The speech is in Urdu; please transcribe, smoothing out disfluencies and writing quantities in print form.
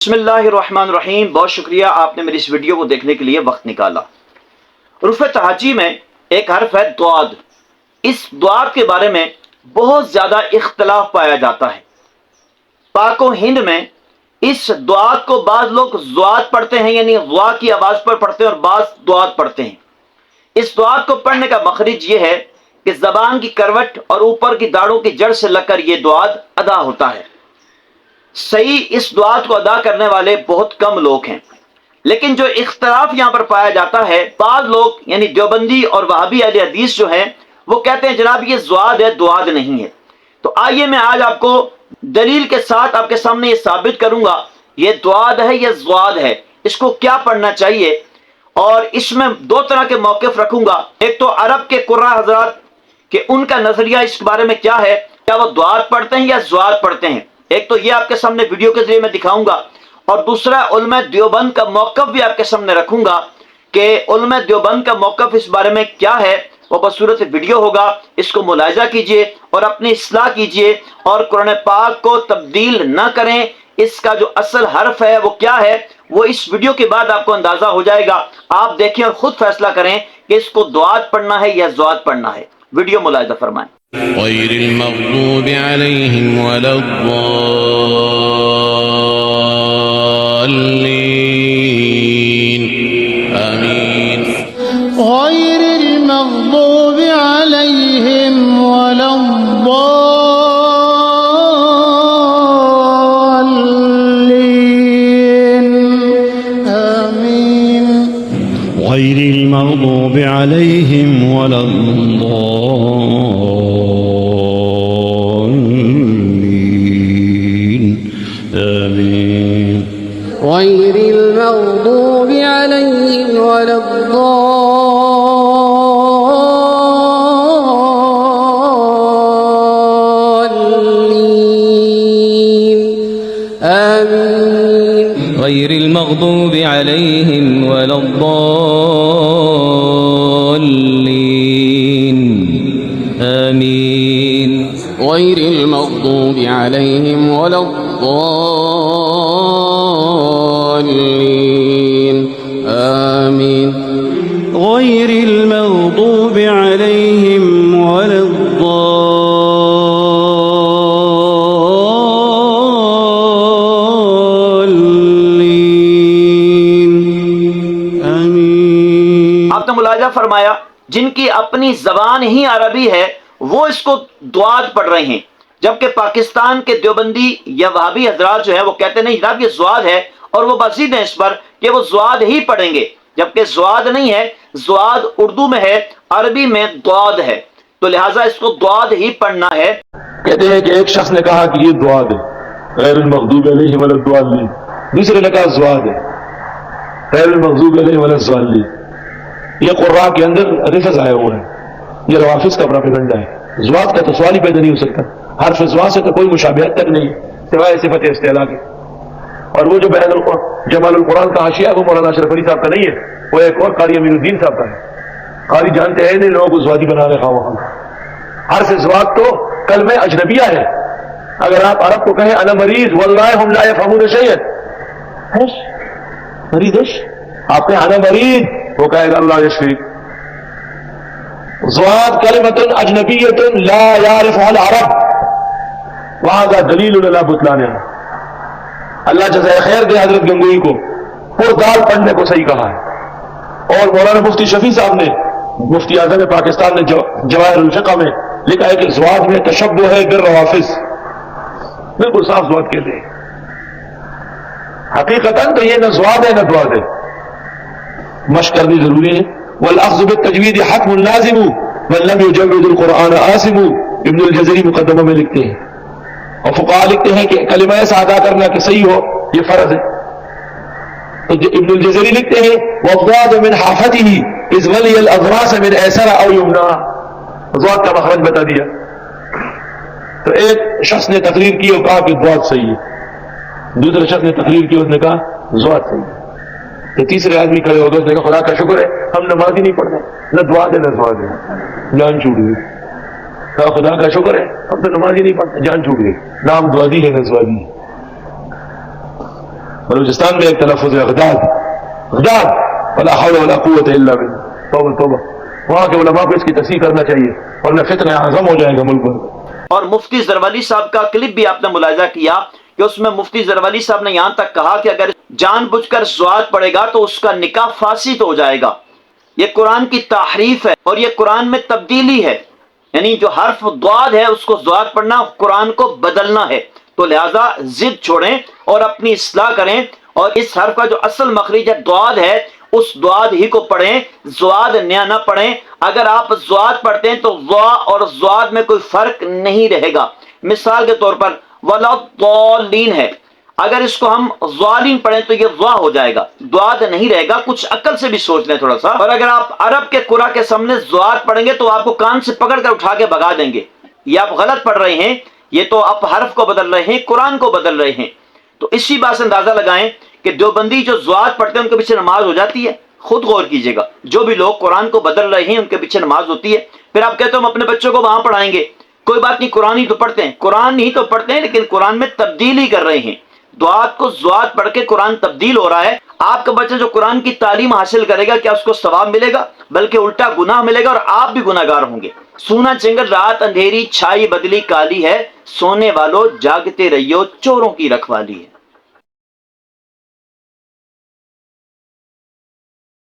بسم اللہ الرحمن الرحیم۔ بہت شکریہ آپ نے میری اس ویڈیو کو دیکھنے کے لیے وقت نکالا۔ حروف تہجی میں ایک حرف ہے ضاد۔ اس ضاد کے بارے میں بہت زیادہ اختلاف پایا جاتا ہے۔ پاک و ہند میں اس ضاد کو بعض لوگ ضاد پڑھتے ہیں، یعنی ضا کی آواز پر پڑھتے ہیں، اور بعض ضاد پڑھتے ہیں۔ اس ضاد کو پڑھنے کا مخرج یہ ہے کہ زبان کی کروٹ اور اوپر کی داڑوں کی جڑ سے لگ کر یہ ضاد ادا ہوتا ہے۔ صحیح اس ضاد کو ادا کرنے والے بہت کم لوگ ہیں، لیکن جو اختلاف یہاں پر پایا جاتا ہے، بعض لوگ یعنی دیوبندی اور وہابی اہل حدیث جو ہیں وہ کہتے ہیں جناب یہ ضاد ہے، ضاد نہیں ہے۔ تو آئیے میں آج آپ کو دلیل کے ساتھ آپ کے سامنے یہ ثابت کروں گا یہ ضاد ہے یا ضاد ہے، اس کو کیا پڑھنا چاہیے، اور اس میں دو طرح کے موقف رکھوں گا۔ ایک تو عرب کے قراء حضرات کہ ان کا نظریہ اس بارے میں کیا ہے، کیا وہ ضاد پڑھتے ہیں یا ضاد پڑھتے ہیں، ایک تو یہ آپ کے سامنے ویڈیو کے ذریعے میں دکھاؤں گا، اور دوسرا علماء دیوبند کا موقف بھی آپ کے سامنے رکھوں گا کہ علماء دیوبند کا موقف اس بارے میں کیا ہے۔ وہ بصورت ویڈیو ہوگا، اس کو ملاحظہ کیجئے اور اپنی اصلاح کیجئے، اور قرآن پاک کو تبدیل نہ کریں۔ اس کا جو اصل حرف ہے وہ کیا ہے، وہ اس ویڈیو کے بعد آپ کو اندازہ ہو جائے گا۔ آپ دیکھیں اور خود فیصلہ کریں کہ اس کو ضاد پڑھنا ہے یا ضاد پڑھنا ہے۔ ویڈیو ملاحظہ فرمائیں۔ غير المغضوب عليهم ولا الضالين آمين غير المغضوب عليهم ولا الضالين آمين غير المغضوب عليهم ولا الضالين آمين غير المغضوب عليهم ولا الضالين آمين غير المغضوب عليهم ولا الضالين آمين غير المغضوب عليهم ولا الضالين آمين غير المغضوب عليهم ولا الضالين آمين آپ نے ملاحظہ فرمایا جن کی اپنی زبان ہی عربی ہے وہ اس کو ضاد پڑھ رہے ہیں، جبکہ پاکستان کے دیوبندی یا وہابی حضرات جو ہیں وہ کہتے نہیں جناب یہ ضاد ہے، اور وہ مزید ہیں اس پر کہ وہ ضاد ہی پڑھیں گے، جبکہ ضاد نہیں ہے۔ ضاد اردو میں ہے، عربی میں ضاد ہے، تو لہٰذا اس کو ضاد ہی پڑھنا ہے۔ کہتے ہیں کہ ایک شخص نے کہا کہ یہ ضاد ہے، غیر المغضوب علیہم ولا الضالین، دوسرے نے کہا ضاد ہے، غیر المغضوب علیہم ولا الضالین۔ یہ قراء کے اندر رفظ آیا ہوا ہے، یہ روافظ کا پراپیگنڈا ہے۔ ضاد کا تو سوال ہی پیدا نہیں ہو سکتا، حرف ضاد سے تو کوئی مشابہت تک نہیں سوائے صفت استعلاء کے۔ اور وہ جو جمال القرآن کا حاشیہ ہے وہ مولانا اشرف علی صاحب کا نہیں ہے، وہ ایک اور قاری امیر الدین صاحب کا ہے۔ قاری جانتے ہیں نہیں لوگوں کو ضادی بنا رہے خواہ وہاں۔ حرف ضاد تو کلمہ اجنبیہ ہے، اگر آپ عرب کو کہیں انا مریض واللہ ہم لا یفہمون شیئا، مریض آپ کہیں انا مریض، وہ کہے گا اللہ یشفیک۔ ضاد کلمۃ اجنبیۃ لا یعرفها العرب، وہاں کا دلیل علی بطلانہ۔ اللہ جزائے خیر دے حضرت گنگوئی کو پردال پڑھنے کو صحیح کہا ہے، اور مولانا مفتی شفیع صاحب نے مفتی اعظم پاکستان نے جواہر الفقہ میں لکھا ہے کہ ضاد میں تشبہ ہے بالروافظ، بالکل صاف ضاد کہتے ہیں۔ حقیقتاً تو یہ نہ ضاد ہے نہ ضاد ہے، مشق کرنی ضروری ہے۔ والاخذ بالتجوید حتم لازم من لم یجود القرآن آثم، ابن الجزری مقدمہ میں لکھتے ہیں، اور فقہاء لکھتے ہیں کہ کلمہ ایسا ادا کرنا کہ صحیح ہو یہ فرض ہے۔ تو ابن الجزری لکھتے ہیں والضاد من حافته اذ ولی الاضراس من ایسر او یمنا، ضاد کا مخرج بتا دیا۔ تو ایک شخص نے تقریر کی اور کہا کہ ضاد صحیح ہے، دوسرے شخص نے تقریر کی اس نے کہا ضاد صحیح ہے۔ تو تیسرے آدمی کھڑے ہو گئے، اس نے کہا خدا کا شکر ہے ہم نماز ہی نہیں پڑھتے، نہ دعا دے نہ دعا دے، جان چھوٹ گئی۔ کہا خدا کا شکر ہے ہم تو نماز ہی نہیں پڑھتے، جان چھوٹ گئی، نام دعا دی ہے نہ دعا دی۔ بلوچستان میں ایک تلفظ ہے غداد ولا حول ولا قوت الا باللہ، توبہ توبہ، وہاں کے علماء کو اس کی تصحیح کرنا چاہیے ورنہ فتنہ اعظم ہو جائے گا ملک میں۔ اور مفتی زروالی صاحب کا کلپ بھی آپ نے ملاحظہ کیا کہ اس میں مفتی زروالی صاحب نے یہاں تک کہا کہ اگر جان بوجھ کر ضواد پڑے گا تو اس کا نکاح فاسد ہو جائے گا۔ یہ قرآن کی تحریف ہے اور یہ قرآن میں تبدیلی ہے، یعنی جو حرف ضاد ہے اس کو ضاد پڑھنا، قرآن کو بدلنا ہے۔ تو لہٰذا ضد چھوڑیں اور اپنی اصلاح کریں، اور اس حرف کا جو اصل مخرج ہے ضاد ہے، اس ضاد ہی کو پڑھیں، ضاد نیا نہ پڑھیں۔ اگر آپ ضاد پڑھتے ہیں تو ضا اور ضاد میں کوئی فرق نہیں رہے گا۔ مثال کے طور پر ولا الضالین ہے، اگر اس کو ہم ضالین پڑھیں تو یہ ضا ہو جائے گا، ضاد نہیں رہے گا۔ کچھ عقل سے بھی سوچ لیں تھوڑا سا۔ اور اگر آپ عرب کے قرآن کے سامنے ضاد پڑھیں گے تو آپ کو کان سے پکڑ کر اٹھا کے بھگا دیں گے، یہ آپ غلط پڑھ رہے ہیں، یہ تو آپ حرف کو بدل رہے ہیں، قرآن کو بدل رہے ہیں۔ تو اسی بات سے اندازہ لگائیں کہ دیوبندی جو ضاد پڑھتے ہیں ان کے پیچھے نماز ہو جاتی ہے۔ خود غور کیجئے گا، جو بھی لوگ قرآن کو بدل رہے ہیں ان کے پیچھے نماز ہوتی ہے۔ پھر آپ کہتے ہیں ہم اپنے بچوں کو وہاں پڑھائیں گے، کوئی بات نہیں، قرآن ہی تو پڑھتے ہیں، قرآن ہی تو پڑھتے ہیں، لیکن قرآن میں تبدیلی کر رہے ہیں۔ ضاد کو ضاد پڑھ کے قرآن تبدیل ہو رہا ہے۔ آپ کا بچہ جو قرآن کی تعلیم حاصل کرے گا کیا اس کو ثواب ملے گا؟ بلکہ الٹا گناہ ملے گا اور آپ بھی گناہ گار ہوں گے۔ سونا چنگل رات اندھیری چھائی بدلی کالی ہے، سونے والوں جاگتے رہیو چوروں کی رکھوالی ہے۔